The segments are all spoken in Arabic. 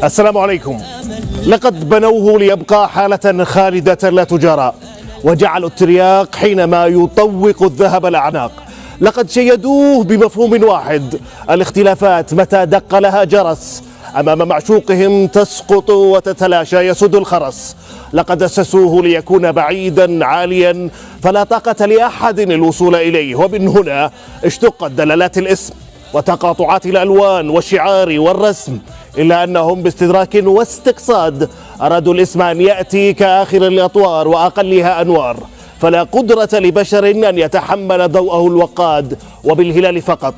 السلام عليكم. لقد بنوه ليبقى حالة خالدة لا تجارى، وجعلوا الترياق حينما يطوق الذهب الأعناق. لقد شيدوه بمفهوم واحد: الاختلافات متى دق لها جرس، أمام معشوقهم تسقط وتتلاشى يسود الخرس. لقد أسسوه ليكون بعيدا عاليا فلا طاقة لأحد الوصول إليه، ومن هنا اشتقت دلالات الاسم وتقاطعات الألوان والشعار والرسم، إلا أنهم باستدراك واستقصاد أرادوا الاسم أن يأتي كآخر الأطوار وأقلها أنوار، فلا قدرة لبشر أن يتحمل ضوءه الوقاد، وبالهلال فقط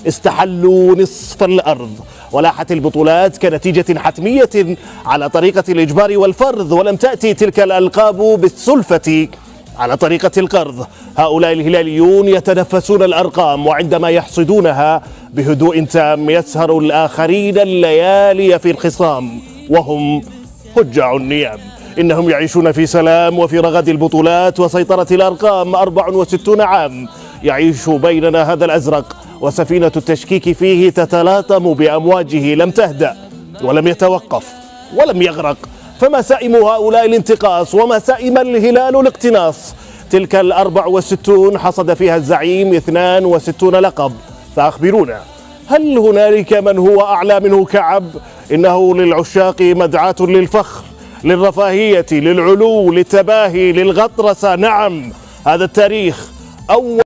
استحلوا نصف الأرض. ولاحت البطولات كنتيجة حتمية على طريقة الإجبار والفرض، ولم تأتي تلك الألقاب بالسلفة على طريقة القرض. هؤلاء الهلاليون يتنفسون الأرقام، وعندما يحصدونها بهدوء تام يسهر الآخرين الليالي في الخصام وهم هجع النيام. إنهم يعيشون في سلام وفي رغد البطولات وسيطرة الأرقام. 64 عام يعيش بيننا هذا الأزرق، وسفينة التشكيك فيه تتلاطم بأمواجه، لم تهدأ ولم يتوقف ولم يغرق. فما سائم هؤلاء الانتقاص، وما سائم الهلال الاقتناص. تلك 64 حصد فيها الزعيم 62 لقب. فأخبرونا، هل هنالك من هو أعلى منه كعب؟ إنه للعشاق مدعاة للفخر، للرفاهية، للعلو، للتباهي، للغطرسة. نعم، هذا التاريخ أول